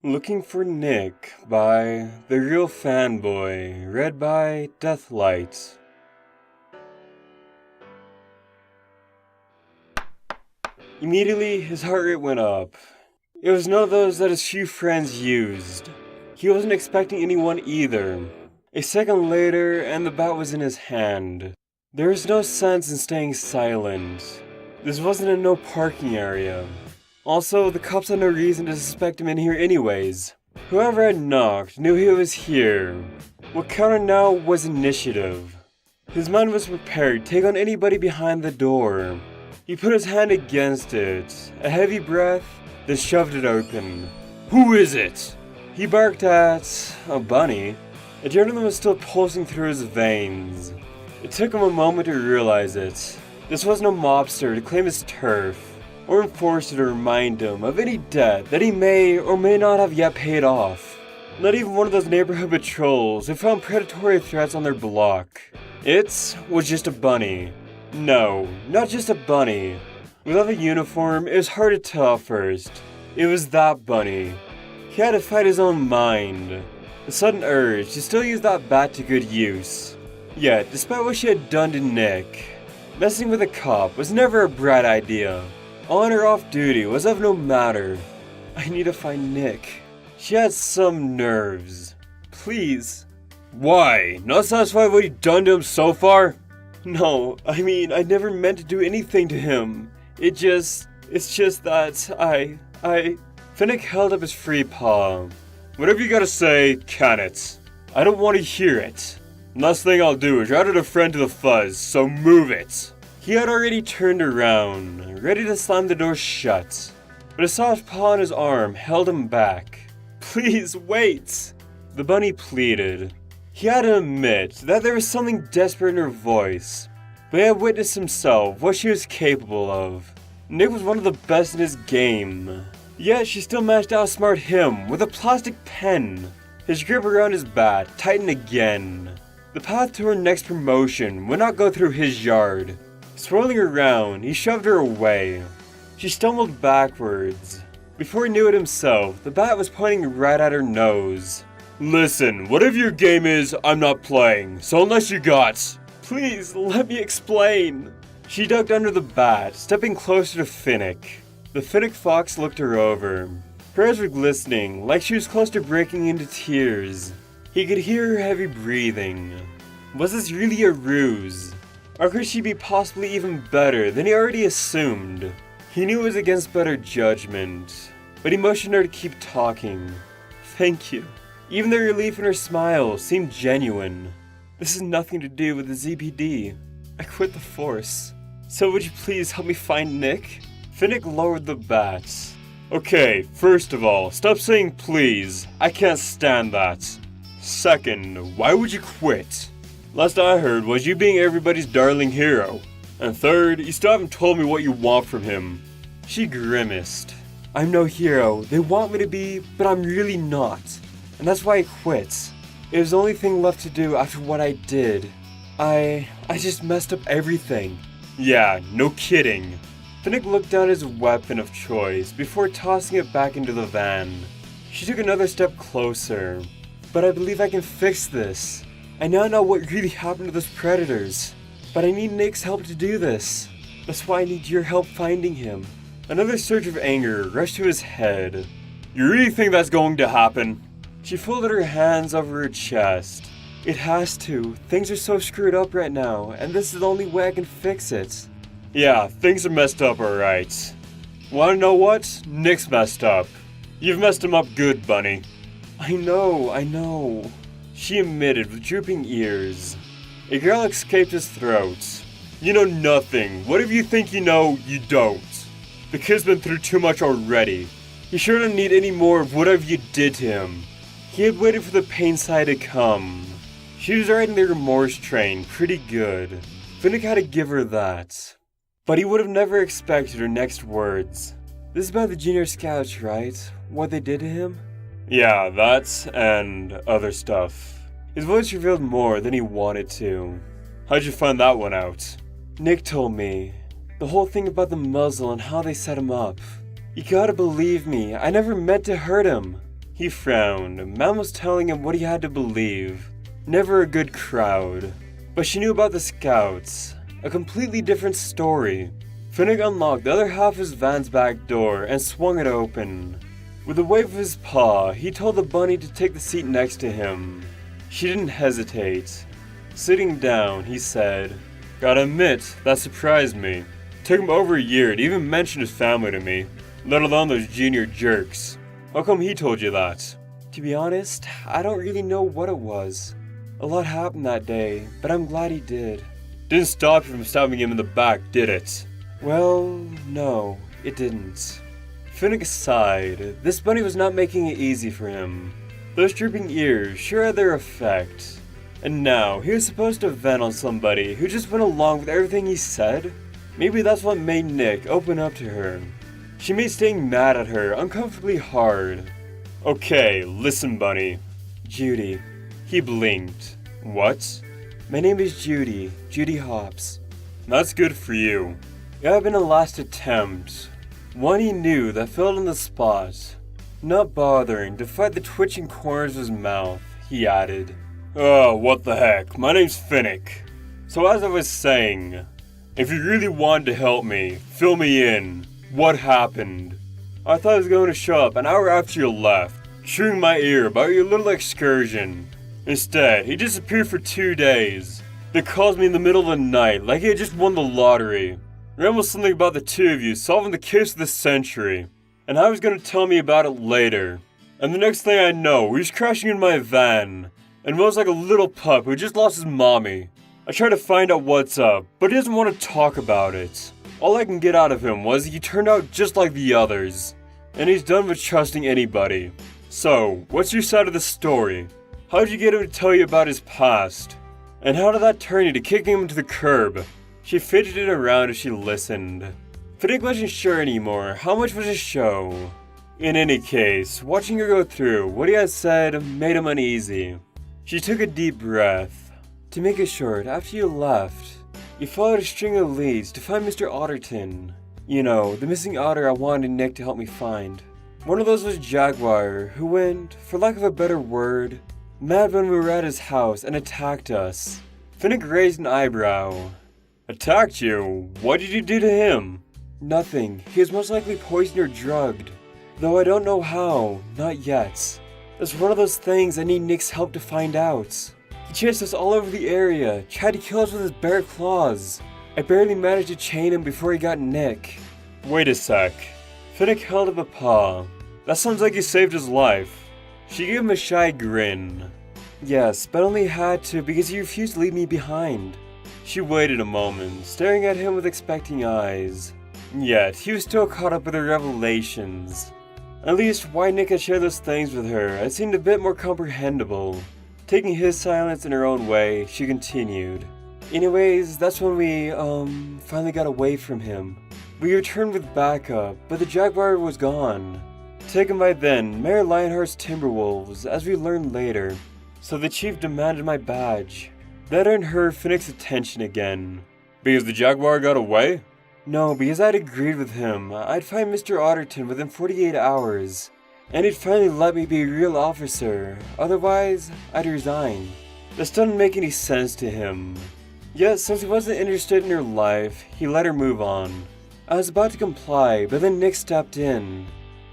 Looking for Nick by The Real Fanboy, read by Deathlight. Immediately, his heart rate went up. It was none of those that his few friends used. He wasn't expecting anyone either. A second later, and the bat was in his hand. There was no sense in staying silent. This wasn't a no parking area. Also, the cops had no reason to suspect him in here anyways. Whoever had knocked knew he was here. What counted now was initiative. His mind was prepared to take on anybody behind the door. He put his hand against it, a heavy breath, then shoved it open. "Who is it?" He barked at a bunny. Adrenaline was still pulsing through his veins. It took him a moment to realize it. This wasn't a mobster to claim his turf, or enforcer to remind him of any debt that he may or may not have yet paid off. Not even one of those neighborhood patrols who found predatory threats on their block. It was just a bunny. No, not just a bunny. Without a uniform, it was hard to tell at first. It was that bunny. He had to fight his own mind. The sudden urge to still use that bat to good use. Yet, despite what she had done to Nick, messing with a cop was never a bright idea. On or off duty was of no matter. I need to find Nick. She had some nerves. Please. Why? Not satisfied with what you've done to him so far? No, I mean, I never meant to do anything to him. It's just that Finnick held up his free paw. Whatever you gotta say, can it. I don't want to hear it. Last thing I'll do is add a friend to the fuzz, so move it. He had already turned around, ready to slam the door shut, but a soft paw on his arm held him back. Please, wait! The bunny pleaded. He had to admit that there was something desperate in her voice, but he had witnessed himself what she was capable of. Nick was one of the best in his game, yet she still managed to outsmart him with a plastic pen. His grip around his bat tightened again. The path to her next promotion would not go through his yard. Swirling around, he shoved her away. She stumbled backwards. Before he knew it himself, the bat was pointing right at her nose. Listen, whatever your game is, I'm not playing, so unless you got... Please, let me explain. She ducked under the bat, stepping closer to Finnick. The Finnick fox looked her over. Her eyes were glistening, like she was close to breaking into tears. He could hear her heavy breathing. Was this really a ruse? Or could she be possibly even better than he already assumed? He knew it was against better judgment, but he motioned her to keep talking. Thank you. Even the relief in her smile seemed genuine. This has nothing to do with the ZPD. I quit the force. So would you please help me find Nick? Finnick lowered the bat. Okay, first of all, stop saying please. I can't stand that. Second, why would you quit? Last I heard was you being everybody's darling hero. And third, you still haven't told me what you want from him. She grimaced. I'm no hero. They want me to be, but I'm really not. And that's why I quit. It was the only thing left to do after what I did. I just messed up everything. Yeah, no kidding. Finnick looked down at his weapon of choice before tossing it back into the van. She took another step closer. But I believe I can fix this. I now know what really happened to those predators, but I need Nick's help to do this. That's why I need your help finding him. Another surge of anger rushed to his head. You really think that's going to happen? She folded her hands over her chest. It has to. Things are so screwed up right now, and this is the only way I can fix it. Yeah, things are messed up alright. Wanna know what? Nick's messed up. You've messed him up good, Bunny. I know. She admitted with drooping ears. A growl escaped his throat. You know nothing. Whatever you think you know, you don't. The kid's been through too much already. He sure doesn't need any more of whatever you did to him. He had waited for the pain side to come. She was riding the remorse train pretty good. Finnick had to give her that. But he would have never expected her next words. This is about the Junior Scouts, right? What they did to him? Yeah, that and other stuff. His voice revealed more than he wanted to. How'd you find that one out? Nick told me. The whole thing about the muzzle and how they set him up. You gotta believe me, I never meant to hurt him. He frowned. Mom was telling him what he had to believe. Never a good crowd. But she knew about the scouts. A completely different story. Finnick unlocked the other half of his van's back door and swung it open. With a wave of his paw, he told the bunny to take the seat next to him. She didn't hesitate. Sitting down, he said, "Gotta admit, that surprised me. Took him over a year to even mention his family to me, let alone those junior jerks. How come he told you that?" To be honest, I don't really know what it was. A lot happened that day, but I'm glad he did. Didn't stop you from stabbing him in the back, did it? Well, no, it didn't. Finnick sighed. This bunny was not making it easy for him. Those drooping ears sure had their effect. And now, he was supposed to vent on somebody who just went along with everything he said? Maybe that's what made Nick open up to her. She made staying mad at her uncomfortably hard. "Okay, listen, bunny." Judy. He blinked. "What?" My name is Judy. Judy Hops. That's good for you. It had been a last attempt. One he knew that filled in the spot. Not bothering to fight the twitching corners of his mouth, he added, "Oh, what the heck, my name's Finnick. So as I was saying, if you really wanted to help me, fill me in. What happened? I thought I was going to show up an hour after you left, chewing my ear about your little excursion. Instead, he disappeared for 2 days. They called me in the middle of the night like he had just won the lottery. Rambled something about the two of you solving the case of the century. And I was going to tell me about it later. And the next thing I know, he was crashing in my van. And was like a little pup who just lost his mommy. I tried to find out what's up, but he doesn't want to talk about it. All I can get out of him was he turned out just like the others. And he's done with trusting anybody. So, what's your side of the story? How'd you get him to tell you about his past? And how did that turn you to kicking him to the curb?" She fidgeted around as she listened. Finnick wasn't sure anymore. How much was a show? In any case, watching her go through what he had said made him uneasy. She took a deep breath. To make it short, after you left, you followed a string of leads to find Mr. Otterton. You know, the missing otter I wanted Nick to help me find. One of those was Jaguar, who went, for lack of a better word, mad when we were at his house and attacked us. Finnick raised an eyebrow. "Attacked you? What did you do to him?" Nothing. He was most likely poisoned or drugged. Though I don't know how, not yet. It's one of those things I need Nick's help to find out. He chased us all over the area, tried to kill us with his bare claws. I barely managed to chain him before he got Nick. Wait a sec. Finnick held up a paw. That sounds like you saved his life. She gave him a shy grin. Yes, but only had to because he refused to leave me behind. She waited a moment, staring at him with expecting eyes. Yet, he was still caught up with her revelations. At least, why Nick had shared those things with her, it seemed a bit more comprehensible. Taking his silence in her own way, she continued. Anyways, that's when we, finally got away from him. We returned with backup, but the Jaguar was gone. Taken by then, Mayor Lionheart's Timberwolves, as we learned later. So the chief demanded my badge. That earned her Finnick's attention again. Because the Jaguar got away? No, because I'd agreed with him. I'd find Mr. Otterton within 48 hours. And he'd finally let me be a real officer. Otherwise, I'd resign. This didn't make any sense to him. Yet, since he wasn't interested in her life, he let her move on. I was about to comply, but then Nick stepped in.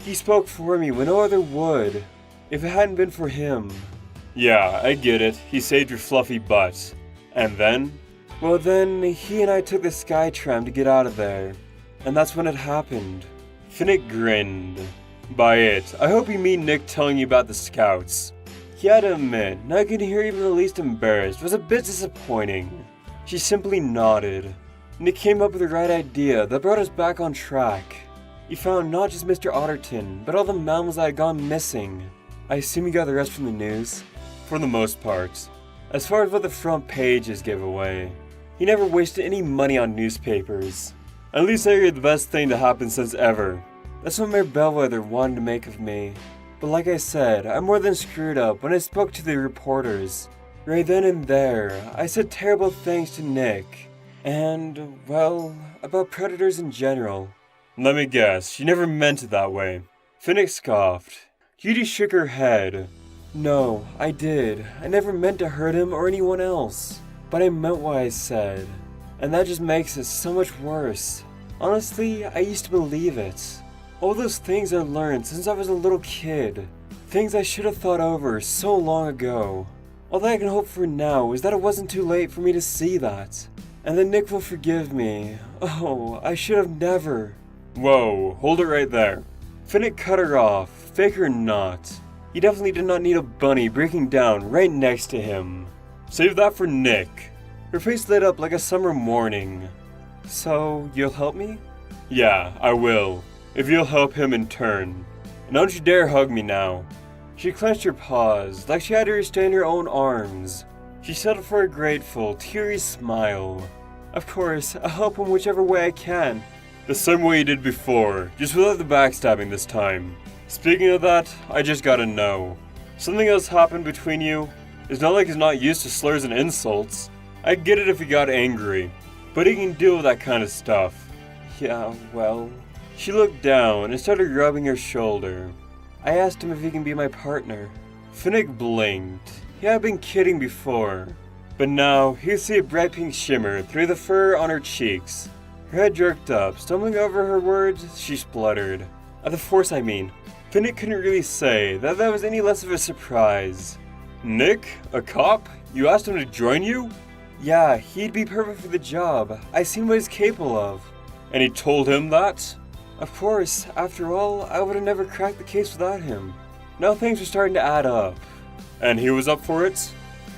He spoke for me when no other would. If it hadn't been for him. Yeah, I get it. He saved your fluffy butt. And then? Well then, he and I took the Skytram to get out of there. And that's when it happened. Finnick grinned. By it, I hope you mean Nick telling you about the scouts. He had to admit, not getting her even the least embarrassed was a bit disappointing. She simply nodded. Nick came up with the right idea that brought us back on track. He found not just Mr. Otterton, but all the mammals that had gone missing. I assume you got the rest from the news? For the most part. As far as what the front pages give away, he never wasted any money on newspapers. At least I heard the best thing to happen since ever. That's what Mayor Bellwether wanted to make of me. But like I said, I more than screwed up when I spoke to the reporters. Right then and there, I said terrible things to Nick. And, well, about predators in general. Let me guess, you never meant it that way. Finnick scoffed. Judy shook her head. No, I did. I never meant to hurt him or anyone else. But I meant what I said. And that just makes it so much worse. Honestly, I used to believe it. All those things I learned since I was a little kid. Things I should have thought over so long ago. All that I can hope for now is that it wasn't too late for me to see that. And that Nick will forgive me. Oh, I should have never. Whoa, hold it right there. Finnick cut her off, fake or not. He definitely did not need a bunny breaking down right next to him. Save that for Nick. Her face lit up like a summer morning. So, you'll help me? Yeah, I will. If you'll help him in turn. And don't you dare hug me now. She clenched her paws, like she had to restrain her own arms. She settled for a grateful, teary smile. Of course, I'll help him whichever way I can. The same way you did before, just without the backstabbing this time. Speaking of that, I just gotta know. Something else happened between you? It's not like he's not used to slurs and insults. I get it if he got angry, but he can deal with that kind of stuff. Yeah, well... She looked down and started rubbing her shoulder. I asked him if he can be my partner. Finnick blinked. He had been kidding before, but now he could see a bright pink shimmer through the fur on her cheeks. Her head jerked up, stumbling over her words, she spluttered. At the force, I mean. Finnick couldn't really say that was any less of a surprise. Nick? A cop? You asked him to join you? Yeah, he'd be perfect for the job. I've seen what he's capable of. And he told him that? Of course, after all, I would have never cracked the case without him. Now things were starting to add up. And he was up for it?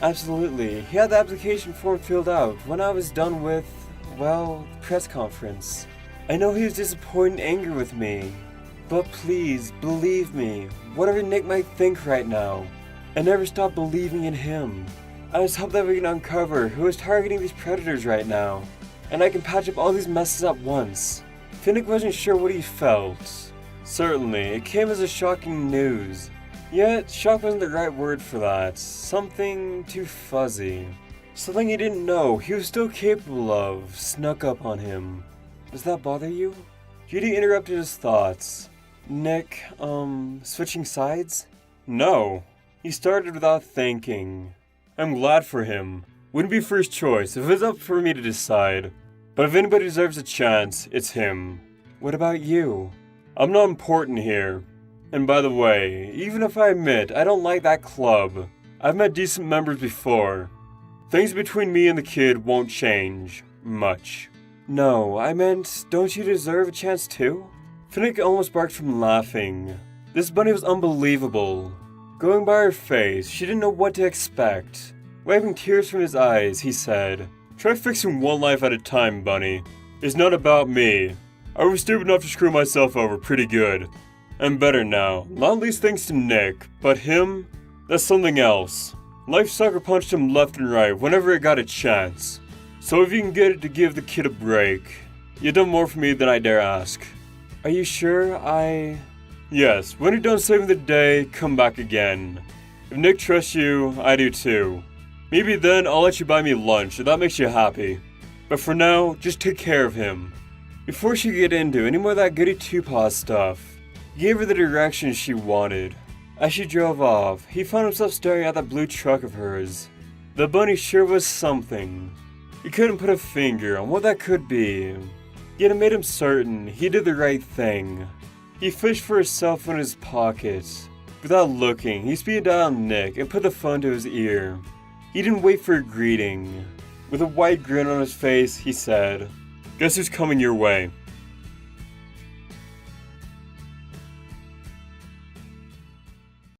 Absolutely. He had the application form filled out when I was done with, well, the press conference. I know he was disappointed and angry with me. But please, believe me, whatever Nick might think right now, I never stop believing in him. I just hope that we can uncover who is targeting these predators right now, and I can patch up all these messes at once. Finnick wasn't sure what he felt. Certainly, it came as a shocking news. Yet, shock wasn't the right word for that. Something too fuzzy. Something he didn't know he was still capable of snuck up on him. Does that bother you? Judy interrupted his thoughts. Nick, switching sides? No. He started without thinking. I'm glad for him. Wouldn't be first choice if it was up for me to decide. But if anybody deserves a chance, it's him. What about you? I'm not important here. And by the way, even if I admit I don't like that club, I've met decent members before. Things between me and the kid won't change much. No, I meant, don't you deserve a chance too? Finnick almost barked from laughing. This bunny was unbelievable. Going by her face, she didn't know what to expect. Wiping tears from his eyes, he said, Try fixing one life at a time, Bunny. It's not about me. I was stupid enough to screw myself over pretty good. I'm better now, not least thanks to Nick, but him? That's something else. Life sucker punched him left and right whenever it got a chance. So if you can get it to give the kid a break, you've done more for me than I dare ask. Are you sure Yes, when you're done saving the day, come back again. If Nick trusts you, I do too. Maybe then I'll let you buy me lunch if that makes you happy. But for now, just take care of him. Before she could get into any more of that goody two-paws stuff, he gave her the directions she wanted. As she drove off, he found himself staring at that blue truck of hers. The bunny sure was something. He couldn't put a finger on what that could be. Yet it made him certain he did the right thing. He fished for his cell phone in his pocket. Without looking, he speeded down Nick and put the phone to his ear. He didn't wait for a greeting. With a wide grin on his face, he said, Guess who's coming your way?